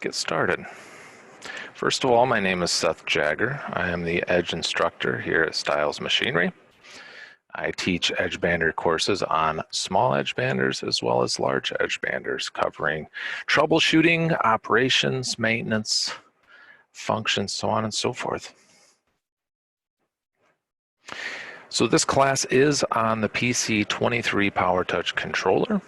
get started. First of all, my name is Seth Jagger. I am the Edge instructor here at Styles Machinery. I teach Edgebander courses on small Edgebanders as well as large Edgebanders, covering troubleshooting, operations, maintenance, functions, so on and so forth. So this class is on the PC23 PowerTouch controller.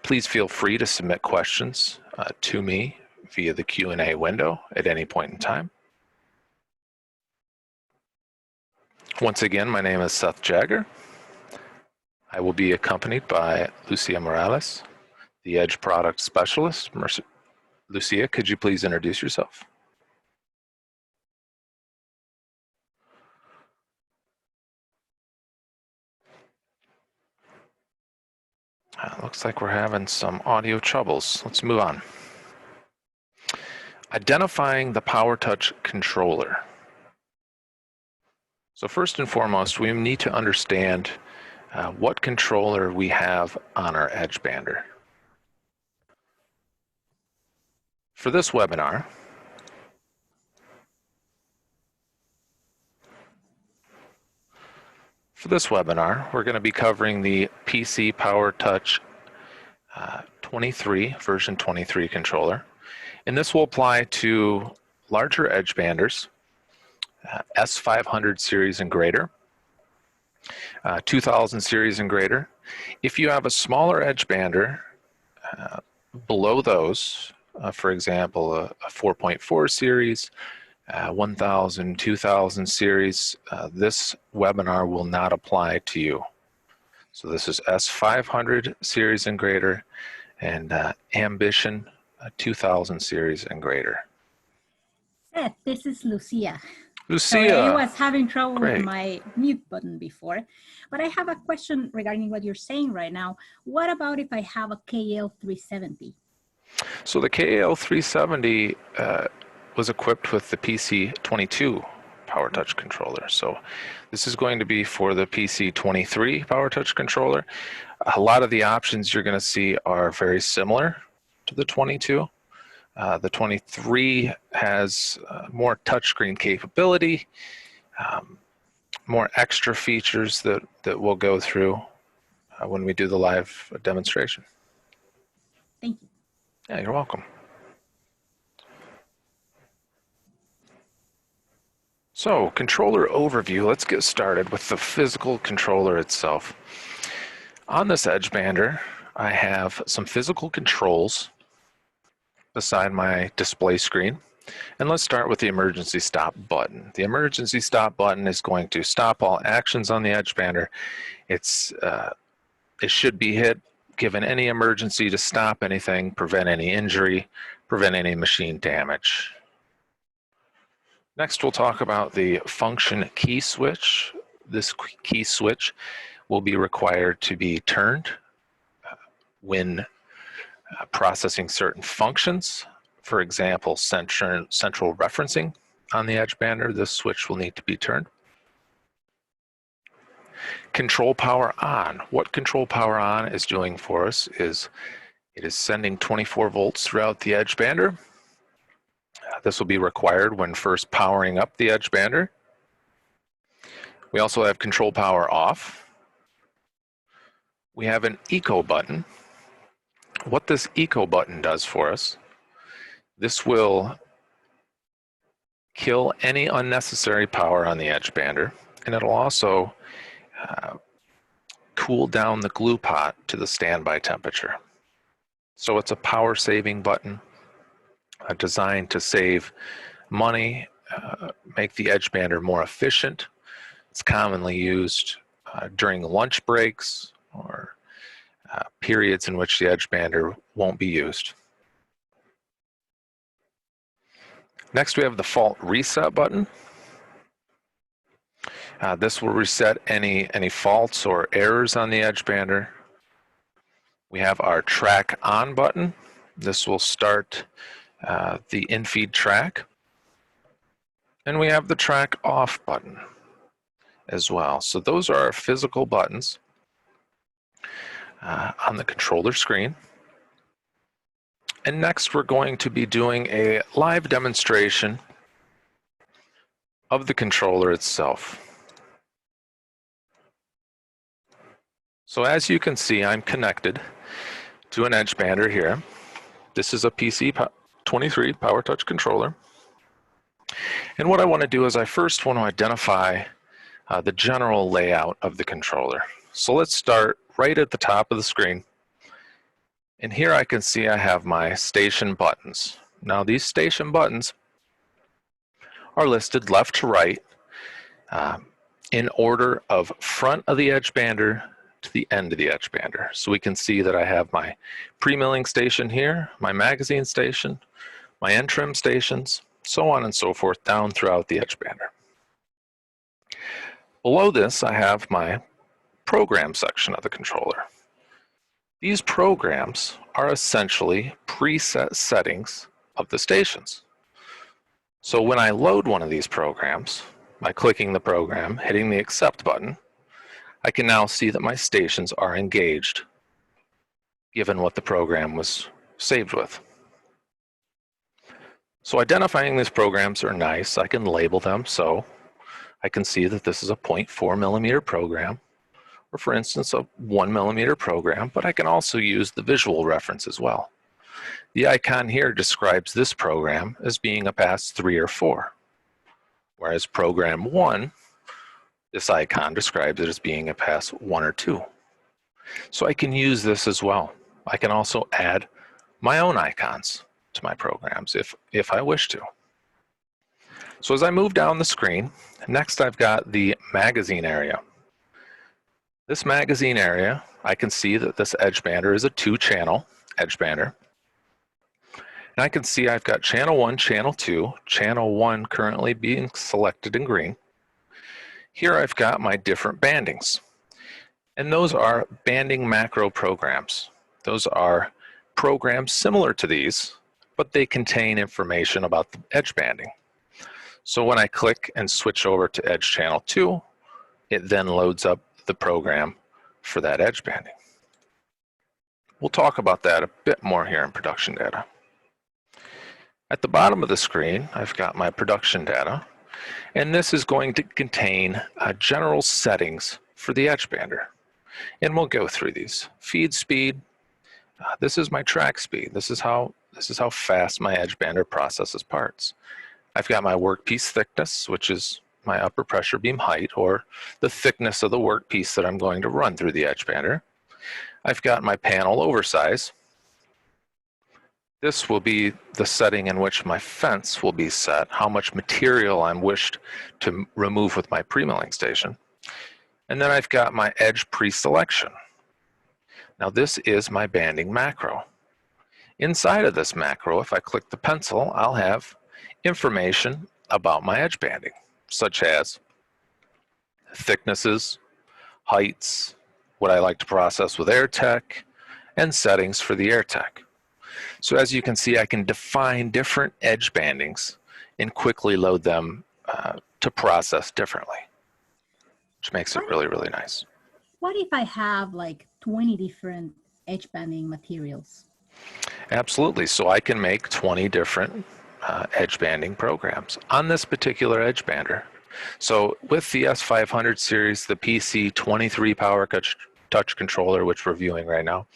Please feel free to submit questions to me via the Q&A window at any point in time. Once again, my name is Seth Jagger. I will be accompanied by Lucia Morales, the Edge Product Specialist. Lucia, could you please introduce yourself? Looks like we're having some audio troubles. Let's move on. Identifying the PowerTouch controller. So first and foremost, we need to understand what controller we have on our Edgebander. For this webinar, we're going to be covering the PC PowerTouch 23, version 23 controller. And this will apply to larger Edgebanders, S500 series and greater, 2000 series and greater. If you have a smaller Edgebander below those, for example, a 4.4 series, 1000, 2000 series, this webinar will not apply to you. So this is S500 series and greater, and Ambition 2000 series and greater. Seth, this is Lucia. Lucia. Sorry, I was having trouble Great. with my mute button before, but I have a question regarding what you're saying right now. What about if I have a KL370? So the KL370 was equipped with the PC22 PowerTouch controller. So this is going to be for the PC23 PowerTouch controller. A lot of the options you're going to see are very similar to the 22. The 23 has more touchscreen capability, more extra features that we'll go through when we do the live demonstration. Thank you. Yeah, you're welcome. So, controller overview, let's get started with the physical controller itself. On this Edgebander, I have some physical controls beside my display screen. And let's start with the emergency stop button. The emergency stop button is going to stop all actions on the Edgebander. It should be hit given any emergency to stop anything, prevent any injury, prevent any machine damage. Next, we'll talk about the function key switch. This key switch will be required to be turned when processing certain functions. For example, central referencing on the Edgebander, this switch will need to be turned. Control power on. What control power on is doing for us is it is sending 24 volts throughout the Edgebander. This will be required when first powering up the Edgebander. We also have control power off. We have an eco button. What this eco button does for us, this will kill any unnecessary power on the Edgebander, and it'll also cool down the glue pot to the standby temperature. So it's a power saving button designed to save money, make the Edgebander more efficient. It's commonly used during lunch breaks or periods in which the Edgebander won't be used. Next, we have the fault reset button. This will reset any faults or errors on the Edgebander. We have our track on button. This will start the in-feed track. And we have the track off button as well. So those are our physical buttons on the controller screen. And next we're going to be doing a live demonstration of the controller itself. So as you can see, I'm connected to an Edgebander here. This is a PC23 PowerTouch controller. And what I want to do is I first want to identify the general layout of the controller. So let's start right at the top of the screen. And here I can see I have my station buttons. Now these station buttons are listed left to right in order of front of the Edgebander to the end of the Edgebander. So we can see that I have my pre-milling station here, my magazine station, my end trim stations, so on and so forth down throughout the Edgebander. Below this I have my program section of the controller. These programs are essentially preset settings of the stations. So when I load one of these programs, by clicking the program, hitting the accept button, I can now see that my stations are engaged, given what the program was saved with. So identifying these programs are nice. I can label them, so I can see that this is a 0.4 millimeter program, or for instance, a 1 millimeter program, but I can also use the visual reference as well. The icon here describes this program as being a pass 3 or 4, whereas program 1, this icon describes it as being a pass 1 or 2. So I can use this as well. I can also add my own icons to my programs if I wish to. So as I move down the screen, next I've got the magazine area. This magazine area, I can see that this Edgebander is a 2-channel Edgebander. And I can see I've got channel 1, channel 2, channel 1 currently being selected in green. Here I've got my different bandings. And those are banding macro programs. Those are programs similar to these, but they contain information about the edge banding. So when I click and switch over to Edge Channel 2, it then loads up the program for that edge banding. We'll talk about that a bit more here in production data. At the bottom of the screen, I've got my production data, and this is going to contain general settings for the Edgebander. And we'll go through these. Feed speed, this is my track speed. This is how fast my Edgebander processes parts. I've got my workpiece thickness, which is my upper pressure beam height, or the thickness of the workpiece that I'm going to run through the Edgebander. I've got my panel oversize. This will be the setting in which my fence will be set, how much material I'm wished to remove with my pre-milling station. And then I've got my edge pre-selection. Now this is my banding macro. Inside of this macro, if I click the pencil, I'll have information about my edge banding, such as thicknesses, heights, what I like to process with EDGETEQ, and settings for the EDGETEQ. So as you can see, I can define different edge bandings and quickly load them to process differently, which makes it really, really nice. What if I have like 20 different edge banding materials? Absolutely. So I can make 20 different edge banding programs on this particular Edgebander. So with the S500 series, the PC23 PowerTouch controller, which we're viewing right now,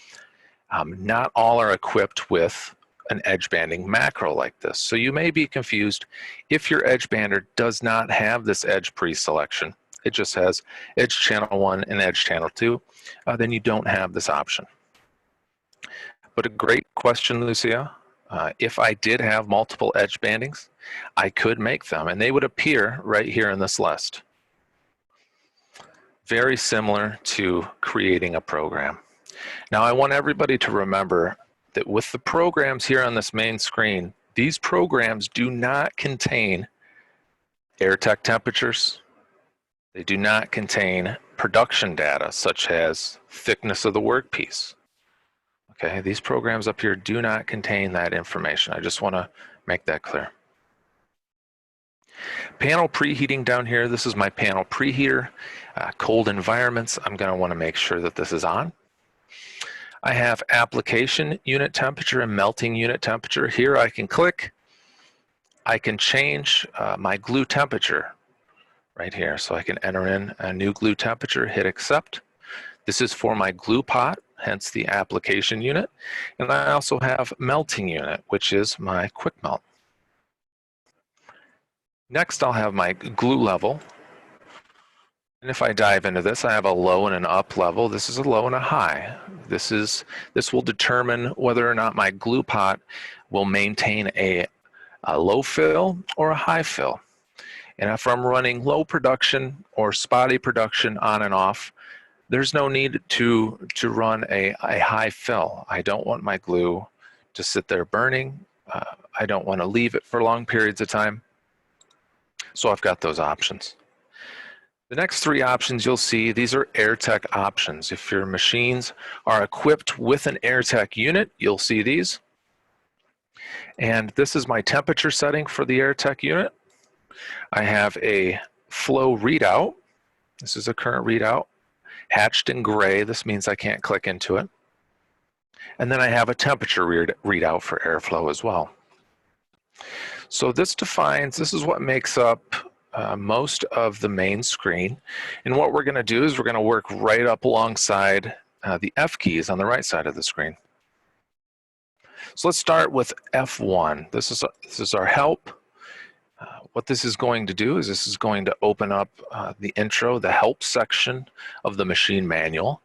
not all are equipped with an edge banding macro like this. So you may be confused if your Edgebander does not have this edge pre-selection. It just has edge channel 1 and edge channel 2, then you don't have this option. But a great question, Lucia. If I did have multiple edge bandings, I could make them, and they would appear right here in this list. Very similar to creating a program. Now I want everybody to remember that with the programs here on this main screen, these programs do not contain EDGETEQ temperatures. They do not contain production data such as thickness of the workpiece. Okay, these programs up here do not contain that information. I just want to make that clear. Panel preheating down here, this is my panel preheater. Cold environments, I'm going to want to make sure that this is on. I have application unit temperature and melting unit temperature. Here I can click. I can change my glue temperature right here. So I can enter in a new glue temperature, hit accept. This is for my glue pot, hence the application unit. And I also have melting unit, which is my quick melt. Next, I'll have my glue level. And if I dive into this, I have a low and an up level. This is a low and a high. This will determine whether or not my glue pot will maintain a low fill or a high fill. And if I'm running low production or spotty production on and off, there's no need to run a high fill. I don't want my glue to sit there burning. I don't want to leave it for long periods of time. So I've got those options. The next three options you'll see, these are EDGETEQ options. If your machines are equipped with an EDGETEQ unit, you'll see these. And this is my temperature setting for the EDGETEQ unit. I have a flow readout. This is a current readout. Hatched in gray, this means I can't click into it. And then I have a temperature readout for airflow as well. So this is what makes up most of the main screen. And what we're going to do is we're going to work right up alongside the F keys on the right side of the screen. So let's start with F1. This is our help. What this is going to do is this is going to open up the intro, the help section of the machine manual.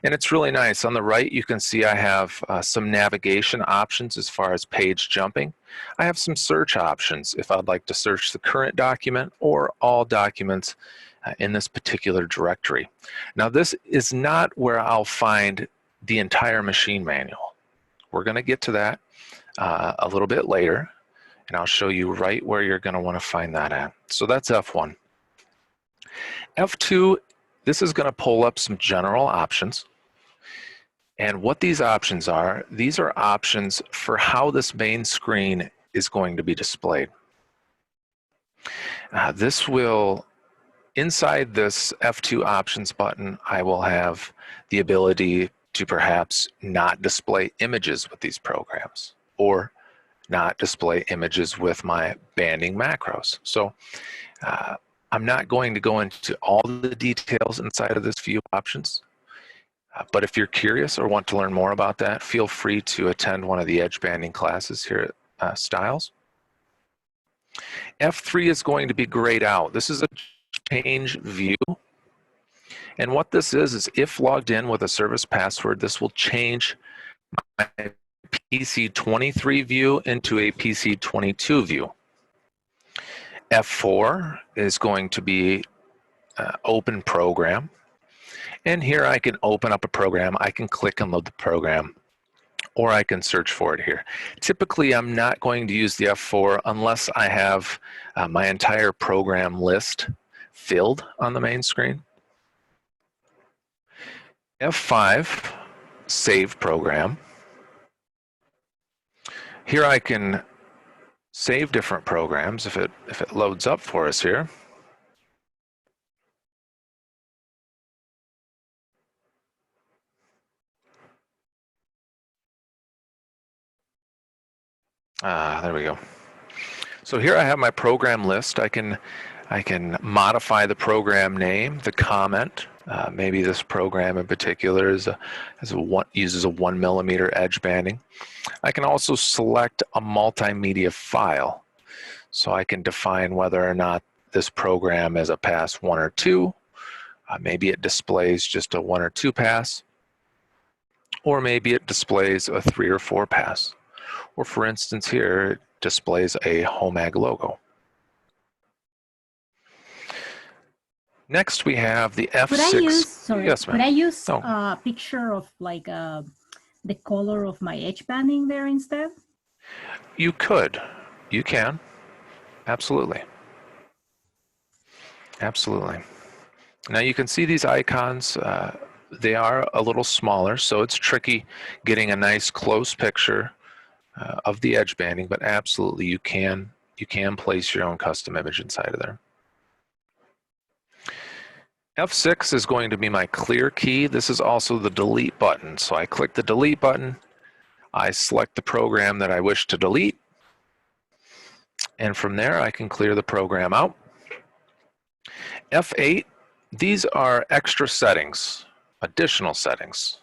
And it's really nice. On the right, you can see I have some navigation options as far as page jumping. I have some search options if I'd like to search the current document or all documents in this particular directory. Now, this is not where I'll find the entire machine manual. We're going to get to that a little bit later, and I'll show you right where you're going to want to find that at. So that's F1. F2, this is going to pull up some general options. And what these options are, these are options for how this main screen is going to be displayed. Inside this F2 options button, I will have the ability to perhaps not display images with these programs or not display images with my banding macros. So I'm not going to go into all the details inside of this view options, but if you're curious or want to learn more about that, feel free to attend one of the edge banding classes here at Styles. F3 is going to be grayed out. This is a change view. And what this is if logged in with a service password, this will change my PC23 view into a PC22 view. F4 is going to be open program. And here I can open up a program. I can click and load the program, or I can search for it here. Typically, I'm not going to use the F4 unless I have my entire program list filled on the main screen. F5, save program. Here I can save different programs if it loads up for us here. There we go. So here I have my program list. I can modify the program name, the comment. Maybe this program in particular uses a 1 millimeter edge banding. I can also select a multimedia file. So I can define whether or not this program is a pass 1 or 2. Maybe it displays just a 1 or 2 pass. Or maybe it displays a 3 or 4 pass. Or for instance here, it displays a HOMAG logo. Next we have the F6. Yes, ma'am. Could I use a picture of like the color of my edge banding there instead? You could. You can. Absolutely. Absolutely. Now you can see these icons. They are a little smaller, so it's tricky getting a nice close picture of the edge banding, but absolutely you can place your own custom image inside of there. F6 is going to be my clear key. This is also the delete button. So I click the delete button, I select the program that I wish to delete, and from there I can clear the program out. F8, these are extra settings, additional settings.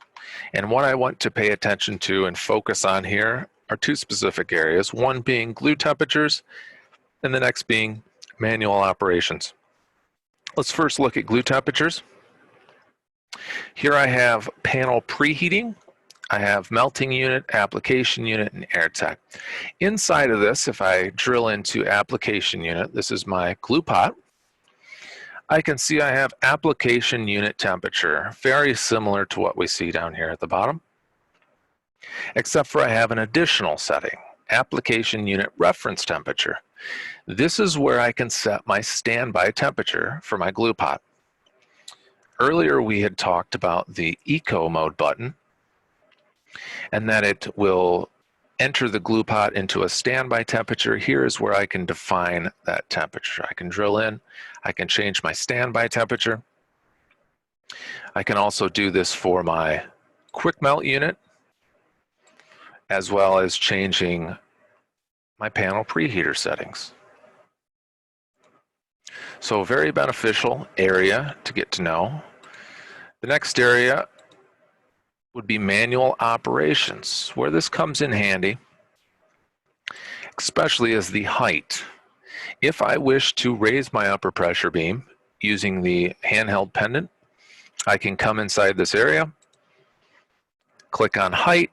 And what I want to pay attention to and focus on here are two specific areas, one being glue temperatures and the next being manual operations. Let's first look at glue temperatures. Here I have panel preheating, I have melting unit, application unit, and EDGETEQ. Inside of this, if I drill into application unit, this is my glue pot, I can see I have application unit temperature, very similar to what we see down here at the bottom, except for I have an additional setting, application unit reference temperature. This is where I can set my standby temperature for my glue pot. Earlier we had talked about the eco mode button and that it will enter the glue pot into a standby temperature. Here is where I can define that temperature. I can drill in, I can change my standby temperature. I can also do this for my quick melt unit, as well as changing my panel preheater settings. So a very beneficial area to get to know. The next area would be manual operations, where this comes in handy, especially as the height. If I wish to raise my upper pressure beam using the handheld pendant, I can come inside this area, click on height.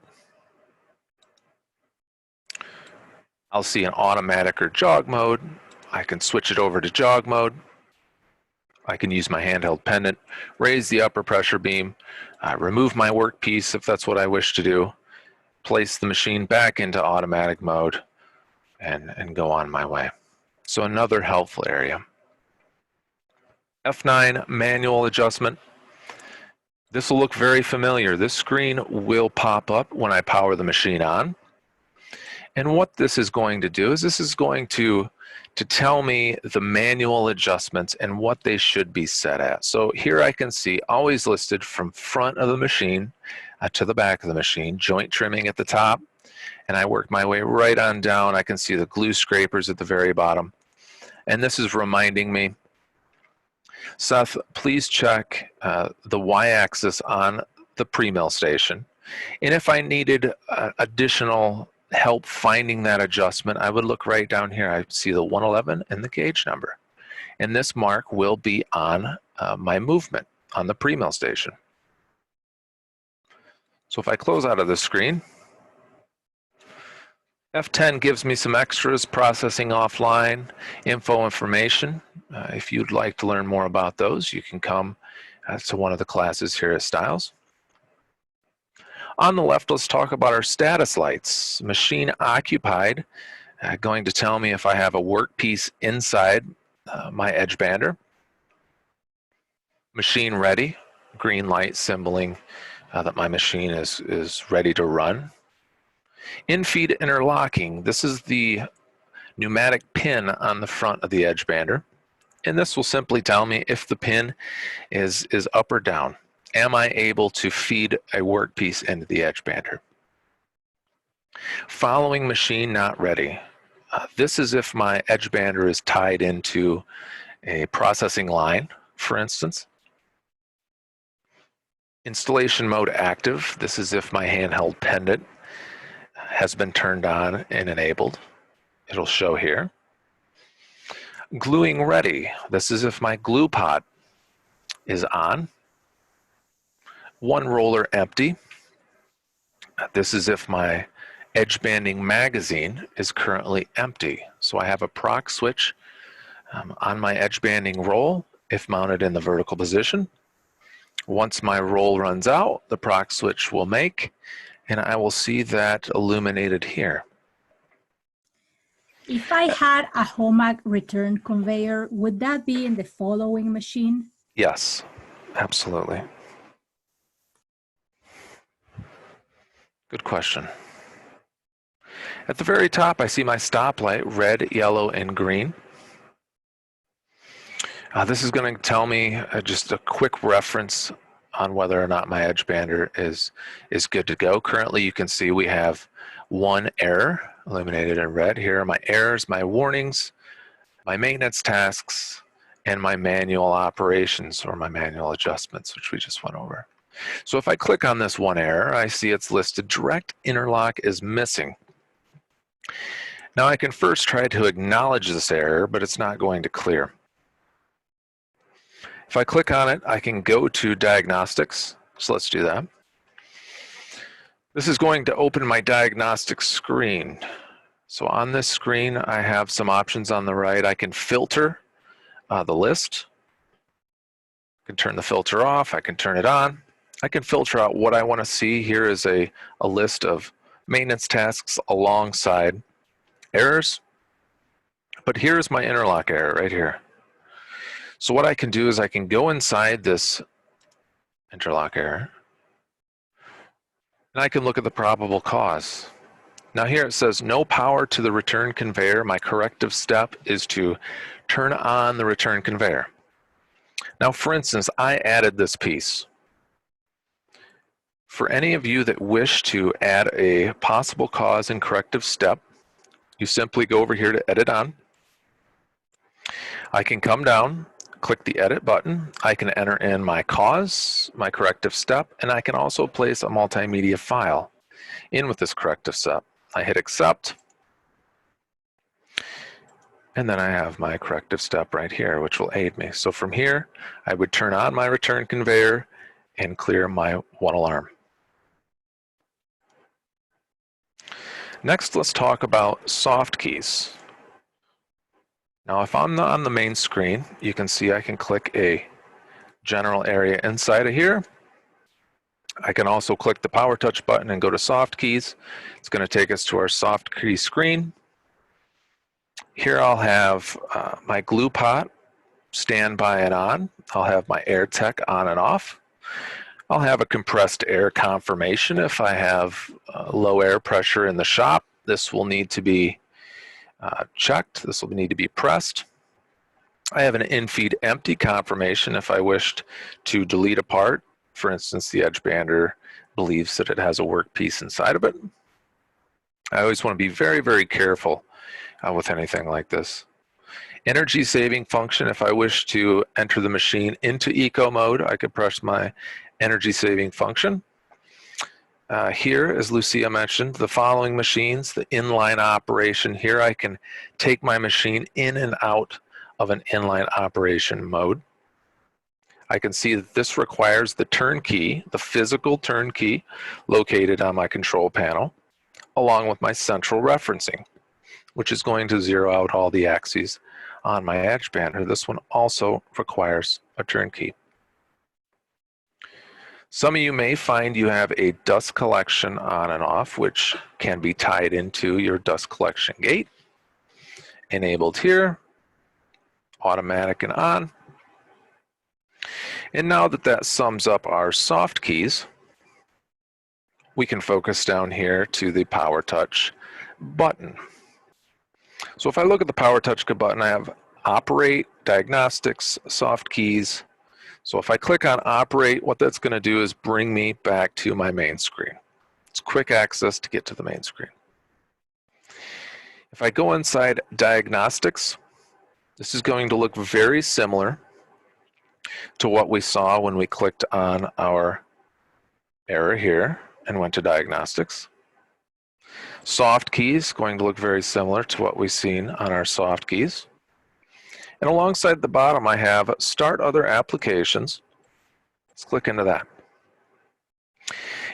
I'll see an automatic or jog mode. I can switch it over to jog mode. I can use my handheld pendant, raise the upper pressure beam, remove my workpiece if that's what I wish to do, place the machine back into automatic mode, and go on my way. So another helpful area. F9 manual adjustment. This will look very familiar. This screen will pop up when I power the machine on. And what this is going to do is this is going to tell me the manual adjustments and what they should be set at. So here I can see always listed from front of the machine to the back of the machine, joint trimming at the top, and I work my way right on down. I can see the glue scrapers at the very bottom. And this is reminding me, Seth, please check the y-axis on the pre-mill station. And if I needed additional help finding that adjustment, I would look right down here. I see the 111 and the gauge number. And this mark will be on my movement on the pre-mill station. So if I close out of the screen, F10 gives me some extras, processing offline, information. If you'd like to learn more about those, you can come to one of the classes here at Styles. On the left, let's talk about our status lights. Machine occupied, going to tell me if I have a workpiece inside my Edgebander. Machine ready, green light symboling that my machine is ready to run. In-feed interlocking, this is the pneumatic pin on the front of the Edgebander. And this will simply tell me if the pin is up or down. Am I able to feed a workpiece into the Edgebander? Following machine not ready. This is if my Edgebander is tied into a processing line, for instance. Installation mode active. This is if my handheld pendant has been turned on and enabled. It'll show here. Gluing ready. This is if my glue pot is on. One roller empty. This is if my edge banding magazine is currently empty. So I have a proc switch on my edge banding roll if mounted in the vertical position. Once my roll runs out, the proc switch will make, and I will see that illuminated here. If I had a HOMAG return conveyor, would that be in the following machine? Yes, absolutely. Good question. At the very top, I see my stoplight, red, yellow, and green. This is going to tell me just a quick reference on whether or not my Edgebander is good to go. Currently, you can see we have one error illuminated in red. Here are my errors, my warnings, my maintenance tasks, and my manual operations or my manual adjustments, which we just went over. So if I click on this one error, I see it's listed direct interlock is missing. Now I can first try to acknowledge this error, but it's not going to clear. If I click on it, I can go to diagnostics. So let's do that. This is going to open my diagnostics screen. So on this screen, I have some options on the right. I can filter the list. I can turn the filter off. I can turn it on. I can filter out what I want to see. Here is a list of maintenance tasks alongside errors. But here's my interlock error right here. So what I can do is I can go inside this interlock error, and I can look at the probable cause. Now here it says no power to the return conveyor. My corrective step is to turn on the return conveyor. Now for instance, I added this piece. For any of you that wish to add a possible cause and corrective step, you simply go over here to edit on. I can come down, click the edit button. I can enter in my cause, my corrective step, and I can also place a multimedia file in with this corrective step. I hit accept, and then I have my corrective step right here, which will aid me. So from here, I would turn on my return conveyor and clear my one alarm. Next, let's talk about soft keys. Now, if I'm on the main screen, you can see I can click a general area inside of here. I can also click the PowerTouch button and go to soft keys. It's going to take us to our soft key screen. Here I'll have my glue pot standby and on. I'll have my EDGETEQ on and off. I'll have a compressed air confirmation. If I have low air pressure in the shop, this will need to be checked. This will need to be pressed. I have an in-feed empty confirmation if I wished to delete a part. For instance, the Edgebander believes that it has a workpiece inside of it. I always want to be very, very careful with anything like this. Energy saving function, if I wish to enter the machine into eco mode, I could press my energy saving function. Here, as Lucia mentioned, the following machines, the inline operation. Here I can take my machine in and out of an inline operation mode. I can see that this requires the turn key, the physical turn key located on my control panel, along with my central referencing, which is going to zero out all the axes on my Edgebander. This one also requires a turn key. Some of you may find you have a dust collection on and off, which can be tied into your dust collection gate. Enabled here, automatic and on. And now that that sums up our soft keys, we can focus down here to the PowerTouch button. So if I look at the PowerTouch button, I have operate, diagnostics, soft keys. So if I click on operate, what that's going to do is bring me back to my main screen. It's quick access to get to the main screen. If I go inside diagnostics, this is going to look very similar to what we saw when we clicked on our error here and went to diagnostics. Soft keys going to look very similar to what we've seen on our soft keys. And alongside the bottom, I have Start Other Applications. Let's click into that.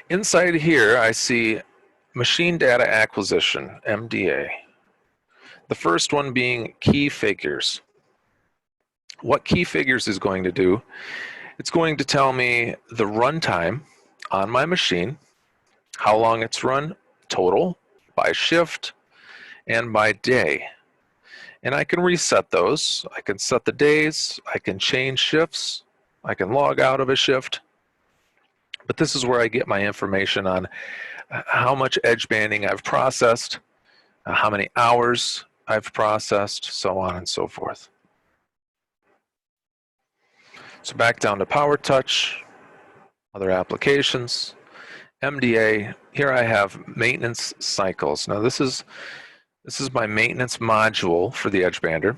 Inside here, I see Machine Data Acquisition, MDA. The first one being Key Figures. What Key Figures is going to do, it's going to tell me the runtime on my machine, how long it's run total, by shift, and by day. And I can reset those. I can set the days, I can change shifts, I can log out of a shift. But this is where I get my information on how much edge banding I've processed, how many hours I've processed, so on and so forth. So back down to PowerTouch, other applications, MDA. Here I have maintenance cycles. Now this is my maintenance module for the Edgebander.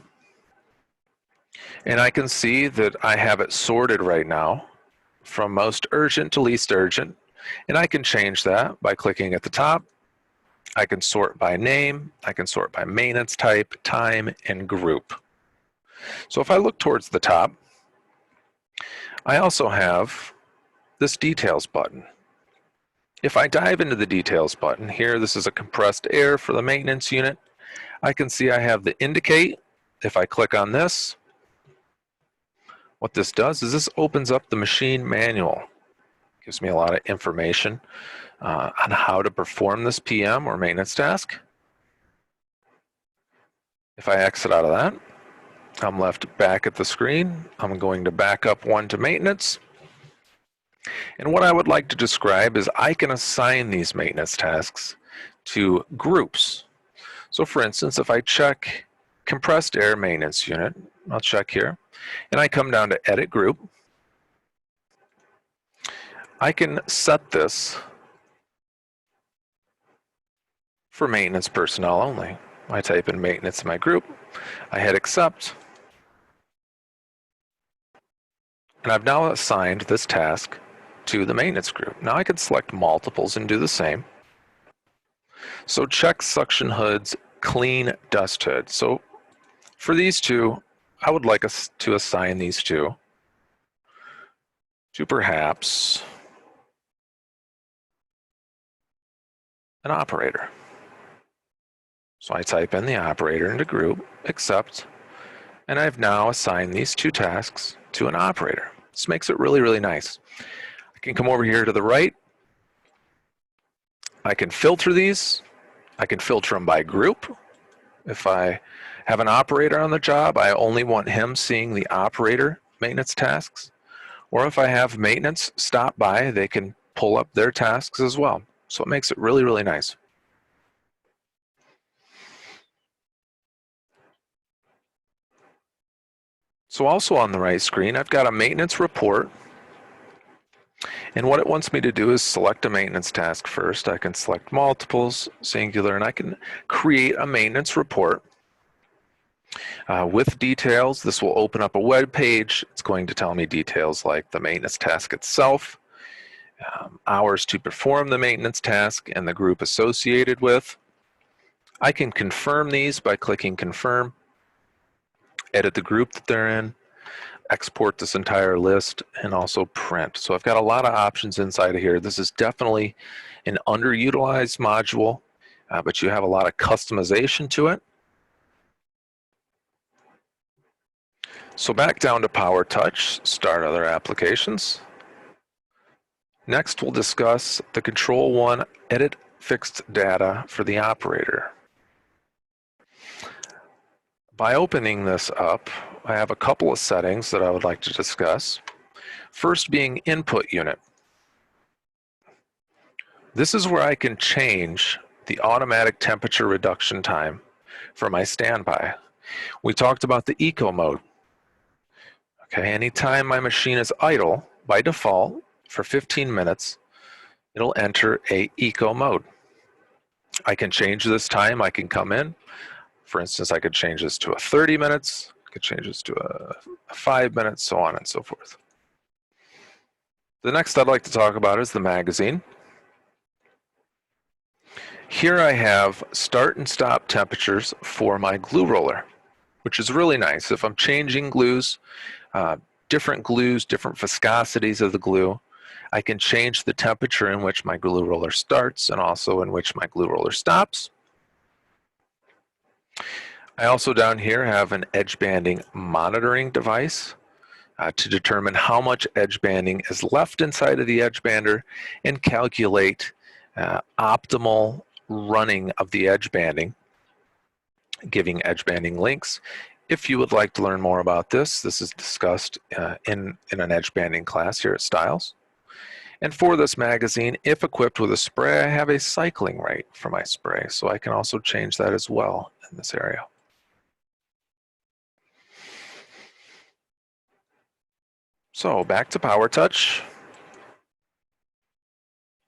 And I can see that I have it sorted right now from most urgent to least urgent. And I can change that by clicking at the top. I can sort by name, I can sort by maintenance type, time, and group. So if I look towards the top, I also have this details button. If I dive into the details button here, this is a compressed air for the maintenance unit. I can see I have the indicate. If I click on this, what this does is this opens up the machine manual. Gives me a lot of information on how to perform this PM or maintenance task. If I exit out of that, I'm left back at the screen. I'm going to back up one to maintenance. And what I would like to describe is I can assign these maintenance tasks to groups. So for instance, if I check compressed air maintenance unit, I'll check here, and I come down to edit group, I can set this for maintenance personnel only. I type in maintenance in my group, I hit accept, and I've now assigned this task to the maintenance group. Now I can select multiples and do the same. So check suction hoods, clean dust hood. So for these two, I would like us to assign these two to perhaps an operator. So I type in the operator into group, accept, and I've now assigned these two tasks to an operator. This makes it really, really nice. I can come over here to the right. I can filter these. I can filter them by group. If I have an operator on the job, I only want him seeing the operator maintenance tasks. Or if I have maintenance stop by, they can pull up their tasks as well. So it makes it really, really nice. So also on the right screen, I've got a maintenance report. And what it wants me to do is select a maintenance task first. I can select multiples, singular, and I can create a maintenance report with details. This will open up a web page. It's going to tell me details like the maintenance task itself, hours to perform the maintenance task, and the group associated with. I can confirm these by clicking confirm, edit the group that they're in, export this entire list, and also print. So I've got a lot of options inside of here. This is definitely an underutilized module, but you have a lot of customization to it. So back down to PowerTouch, start other applications. Next we'll discuss the Control 1 edit fixed data for the operator. By opening this up, I have a couple of settings that I would like to discuss. First being input unit. This is where I can change the automatic temperature reduction time for my standby. We talked about the eco mode. Okay, anytime my machine is idle, by default, for 15 minutes, it'll enter a eco mode. I can change this time. I can come in. For instance, I could change this to a 30 minutes, I could change this to a 5 minutes, so on and so forth. The next I'd like to talk about is the magazine. Here I have start and stop temperatures for my glue roller, which is really nice. If I'm changing glues, different viscosities of the glue, I can change the temperature in which my glue roller starts and also in which my glue roller stops. I also down here have an edge banding monitoring device to determine how much edge banding is left inside of the Edgebander and calculate optimal running of the edge banding, giving edge banding links. If you would like to learn more about this, this is discussed in an edge banding class here at Styles. And for this magazine, if equipped with a spray, I have a cycling rate for my spray, so I can also change that as well in this area. So back to PowerTouch.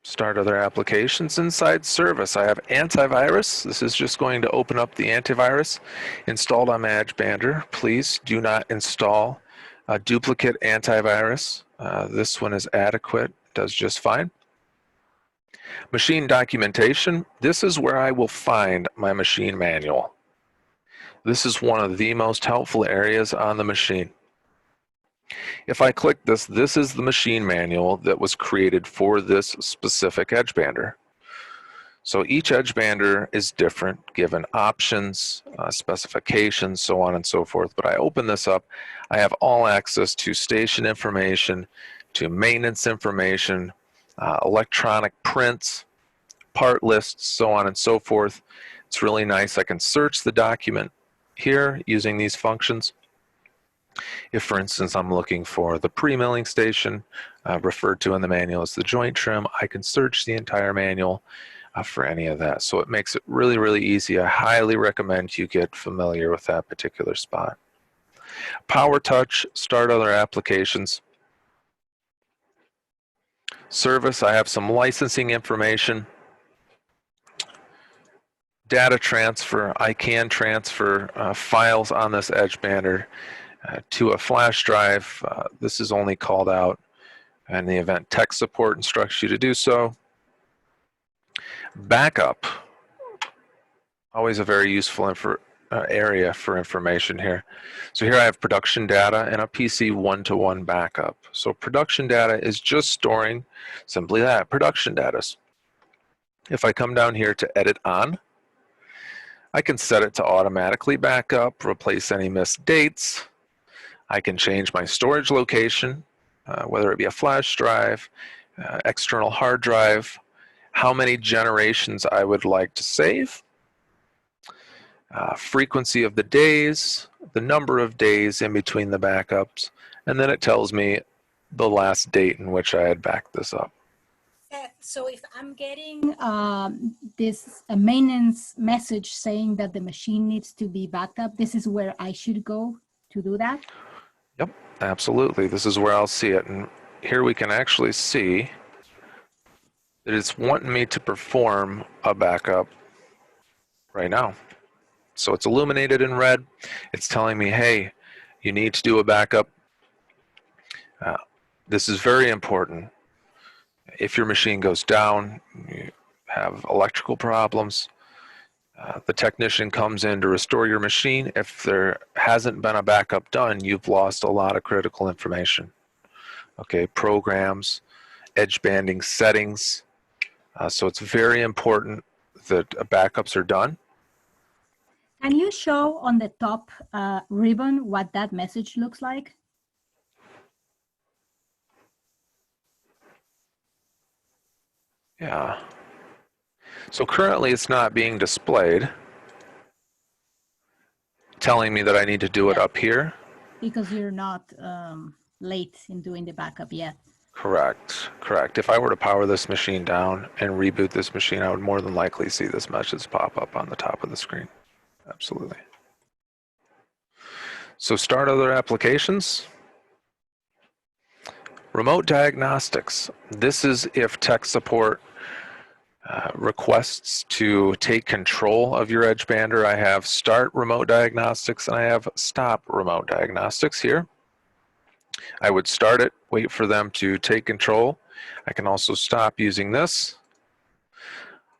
Start other applications. Inside service, I have antivirus. This is just going to open up the antivirus installed on my Edgebander. Please do not install a duplicate antivirus. This one is adequate, does just fine. Machine documentation. This is where I will find my machine manual. This is one of the most helpful areas on the machine. If I click this, this is the machine manual that was created for this specific Edgebander. So each Edgebander is different, given options, specifications, so on and so forth. But I open this up, I have all access to station information, to maintenance information, electronic prints, part lists, so on and so forth. It's really nice. I can search the document here using these functions. If, for instance, I'm looking for the pre-milling station, referred to in the manual as the joint trim, I can search the entire manual for any of that. So it makes it really, really easy. I highly recommend you get familiar with that particular spot. PowerTouch, start other applications. Service, I have some licensing information. Data transfer, I can transfer files on this Edgebander to a flash drive. This is only called out in the event tech support instructs you to do so. Backup, always a very useful area for information here. So here I have production data and a PC one-to-one backup. So production data is just storing simply that, production data. If I come down here to edit on, I can set it to automatically back up, replace any missed dates. I can change my storage location, whether it be a flash drive, external hard drive, how many generations I would like to save, frequency of the days, the number of days in between the backups, and then it tells me the last date in which I had backed this up. So if I'm getting this maintenance message saying that the machine needs to be backed up, this is where I should go to do that? Yep, absolutely. This is where I'll see it. And here we can actually see that it's wanting me to perform a backup right now. So it's illuminated in red. It's telling me, hey, you need to do a backup. This is very important. If your machine goes down, you have electrical problems, the technician comes in to restore your machine. If there hasn't been a backup done, you've lost a lot of critical information. Okay, programs, edge banding settings. So it's very important that backups are done. Can you show on the top ribbon what that message looks like? Yeah. So currently it's not being displayed, telling me that I need to do it up here. Because you're not late in doing the backup yet. Correct, correct. If I were to power this machine down and reboot this machine, I would more than likely see this message pop up on the top of the screen. Absolutely. So start other applications. Remote diagnostics. This is if tech support requests to take control of your Edgebander. I have start remote diagnostics and I have stop remote diagnostics here. I would start it, wait for them to take control. I can also stop using this.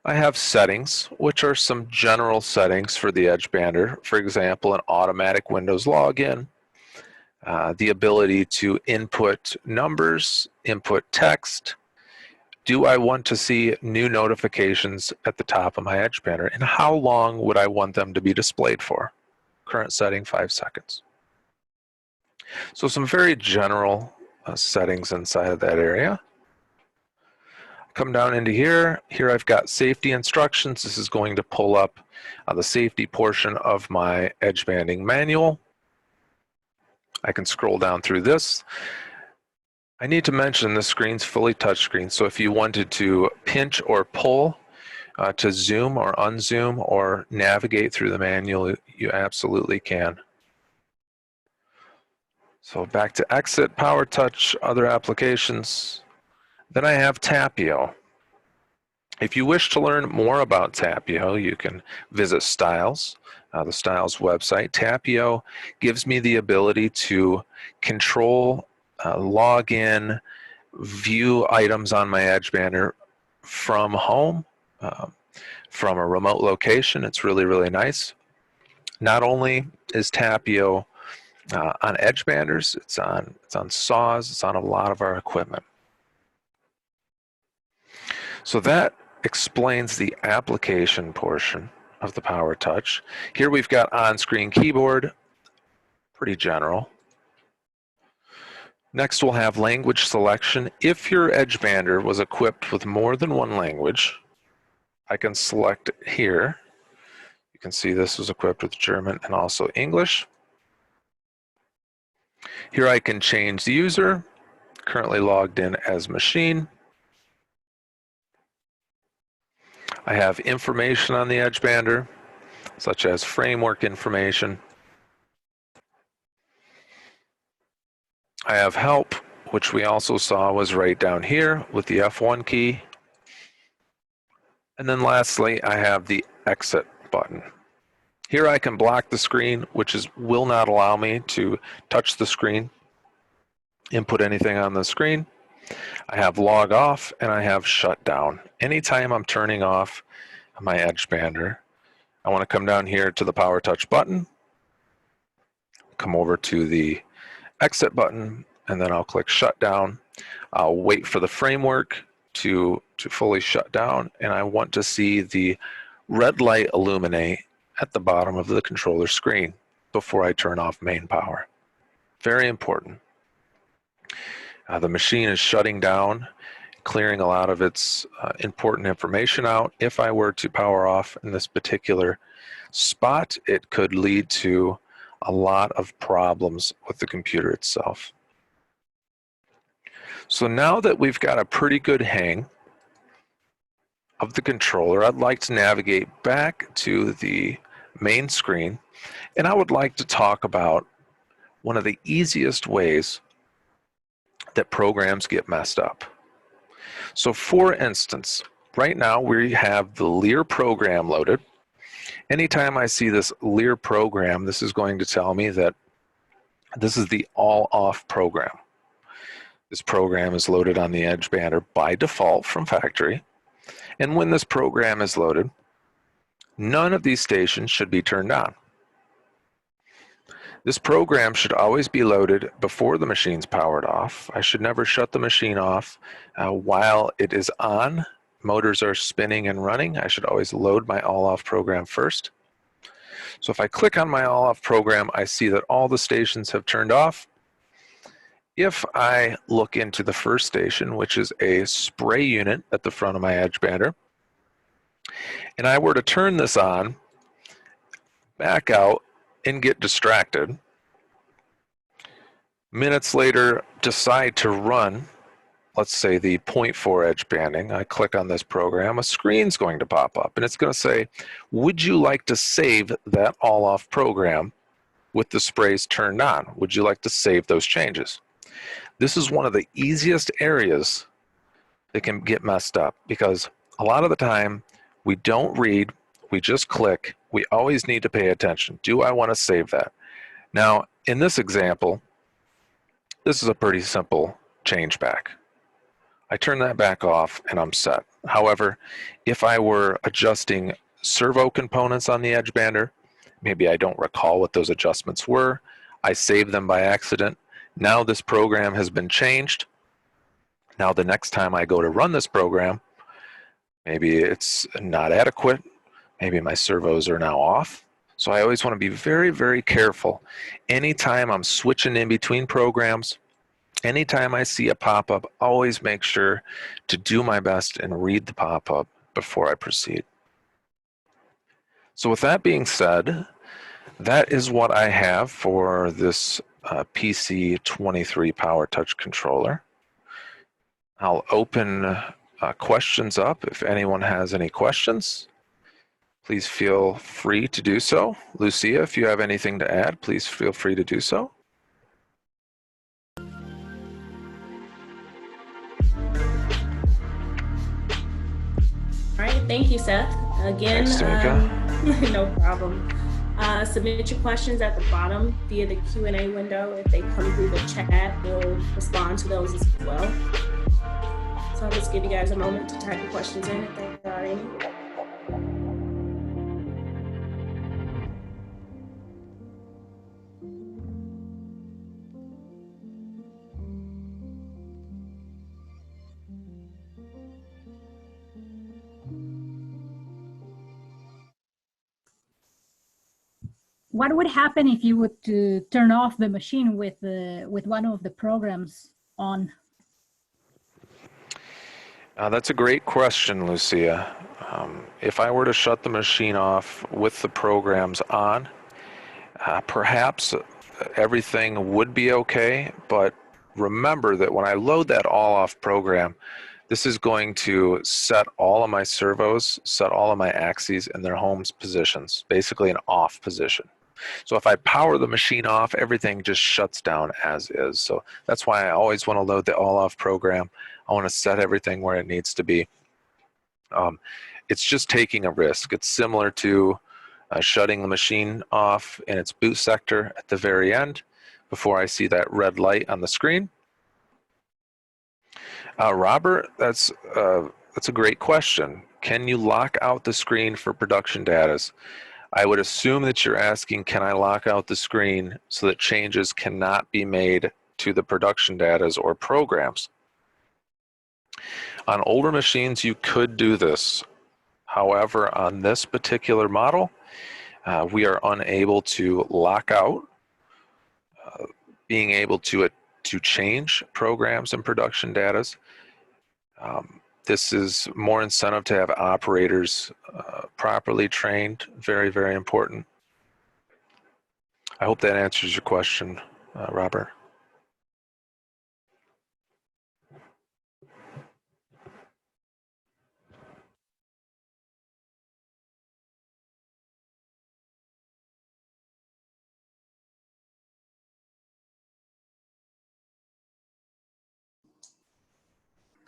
I have settings, which are some general settings for the Edgebander. For example, an automatic Windows login, the ability to input numbers, input text. Do I want to see new notifications at the top of my Edgebander, and how long would I want them to be displayed for? Current setting, 5 seconds. So some very general settings inside of that area. Come down into here. Here I've got safety instructions. This is going to pull up the safety portion of my edge banding manual. I can scroll down through this. I need to mention this screen's fully touchscreen, so if you wanted to pinch or pull to zoom or unzoom or navigate through the manual, you absolutely can. So back to Exit, PowerTouch, other applications. Then I have Tapio. If you wish to learn more about Tapio, you can visit Styles, the Styles website. Tapio gives me the ability to control, log in, view items on my Edgebander from home, from a remote location. It's really, really nice. Not only is Tapio on Edgebanders, it's on saws, it's on a lot of our equipment. So that explains the application portion of the PowerTouch. Here we've got on-screen keyboard, pretty general. Next we'll have language selection. If your Edgebander was equipped with more than one language, I can select it here. You can see this was equipped with German and also English. Here I can change the user, currently logged in as machine. I have information on the Edgebander, such as framework information. I have help, which we also saw was right down here with the F1 key. And then lastly, I have the exit button. Here I can block the screen, which will not allow me to touch the screen, input anything on the screen. I have log off and I have shut down. Anytime I'm turning off my Edgebander, I want to come down here to the PowerTouch button, come over to the exit button, and then I'll click shut down. I'll wait for the framework to fully shut down, and I want to see the red light illuminate at the bottom of the controller screen before I turn off main power. Very important. The machine is shutting down, clearing a lot of its important information out. If I were to power off in this particular spot, it could lead to a lot of problems with the computer itself. So now that we've got a pretty good hang of the controller, I'd like to navigate back to the main screen, and I would like to talk about one of the easiest ways that programs get messed up. So for instance, right now we have the Lear program loaded. Anytime I see this Lear program, this is going to tell me that this is the all-off program. This program is loaded on the Edgebander by default from factory. And when this program is loaded, none of these stations should be turned on. This program should always be loaded before the machine's powered off. I should never shut the machine off while it is on. Motors are spinning and running. I should always load my all-off program first. So if I click on my all-off program, I see that all the stations have turned off. If I look into the first station, which is a spray unit at the front of my Edgebander, and I were to turn this on, back out, and get distracted, minutes later decide to run, let's say the 0.4 edge banding, I click on this program, a screen's going to pop up, and it's going to say, would you like to save that all-off program with the sprays turned on? Would you like to save those changes? This is one of the easiest areas that can get messed up, because a lot of the time we don't read, we just click. We always need to pay attention. Do I want to save that? Now, in this example, this is a pretty simple change back. I turn that back off and I'm set. However, if I were adjusting servo components on the Edgebander, maybe I don't recall what those adjustments were, I saved them by accident. Now this program has been changed. Now the next time I go to run this program, maybe it's not adequate. Maybe my servos are now off. So I always want to be very, very careful. Anytime I'm switching in between programs, anytime I see a pop-up, always make sure to do my best and read the pop-up before I proceed. So with that being said, that is what I have for this PC23 PowerTouch controller. I'll open questions up. If anyone has any questions, please feel free to do so. Lucia, if you have anything to add, please feel free to do so. Thank you, Seth. Again, Thanks, Tamika. no problem. Submit your questions at the bottom via the Q&A window. If they come through the chat, we'll respond to those as well. So I'll just give you guys a moment to type your questions in if there are any. What would happen if you would to turn off the machine with one of the programs on? That's a great question, Lucia. If I were to shut the machine off with the programs on, perhaps everything would be okay, but remember that when I load that all-off program, this is going to set all of my servos, set all of my axes in their home positions, basically an off position. So if I power the machine off, everything just shuts down as is. So that's why I always want to load the all-off program. I want to set everything where it needs to be. It's just taking a risk. It's similar to shutting the machine off in its boot sector at the very end before I see that red light on the screen. Robert, that's a great question. Can you lock out the screen for production data? I would assume that you're asking, can I lock out the screen so that changes cannot be made to the production data or programs? On older machines, you could do this. However, on this particular model, we are unable to lock out being able to change programs and production data. This is more incentive to have operators properly trained. Very, very important. I hope that answers your question, Robert.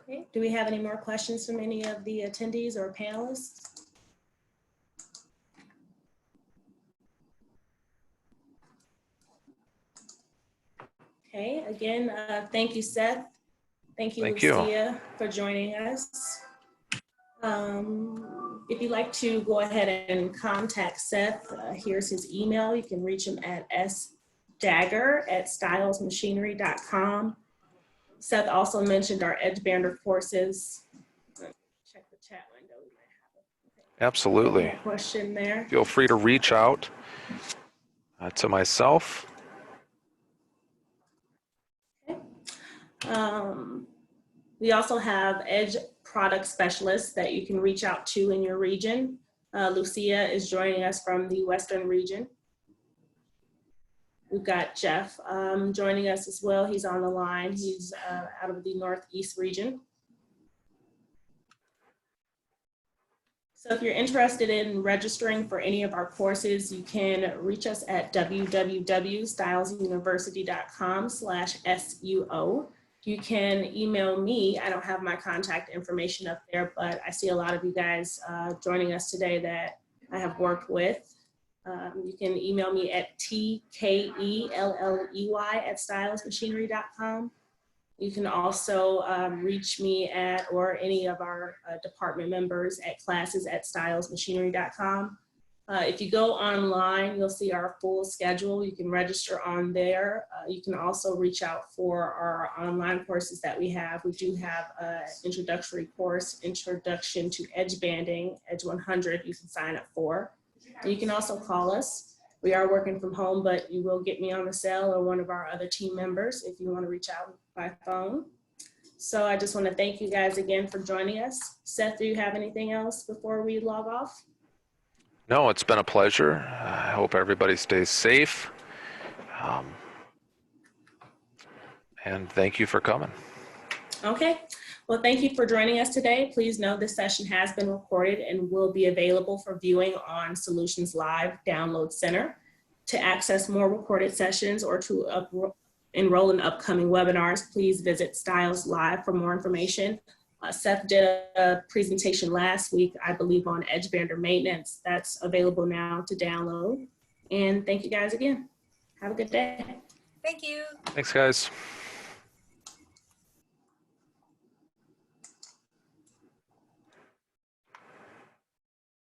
Okay. Do we have any more questions from any of the attendees or panelists? Okay, again, thank you, Seth. Thank you, Lucia, for joining us. If you'd like to go ahead and contact Seth, here's his email. You can reach him at sdagger@stylesmachinery.com. Seth also mentioned our Edgebander courses. Check the chat window. We might have it. Okay. Absolutely. Question there. Feel free to reach out to myself. Okay. We also have Edge product specialists that you can reach out to in your region. Lucia is joining us from the Western region. We've got Jeff joining us as well. He's on the line. He's out of the Northeast region. So if you're interested in registering for any of our courses, you can reach us at www.stylesuniversity.com/SUO. You can email me. I don't have my contact information up there, but I see a lot of you guys joining us today that I have worked with. You can email me at tkelley@stylesmachinery.com. You can also reach me at, or any of our department members at classes@stylesmachinery.com. If you go online, you'll see our full schedule. You can register on there. You can also reach out for our online courses that we have. We do have an introductory course, Introduction to Edge Banding, Edge 100, you can sign up for. You can also call us. We are working from home, but you will get me on the cell or one of our other team members if you want to reach out by phone. So I just want to thank you guys again for joining us. Seth, do you have anything else before we log off? No, it's been a pleasure. I hope everybody stays safe. And thank you for coming. Okay. Well, thank you for joining us today. Please know this session has been recorded and will be available for viewing on Solutions Live Download Center. To access more recorded sessions or to enroll in upcoming webinars, please visit Styles Live for more information. Seth did a presentation last week, I believe, on Edgebander maintenance. That's available now to download. And thank you guys again. Have a good day. Thank you. Thanks, guys.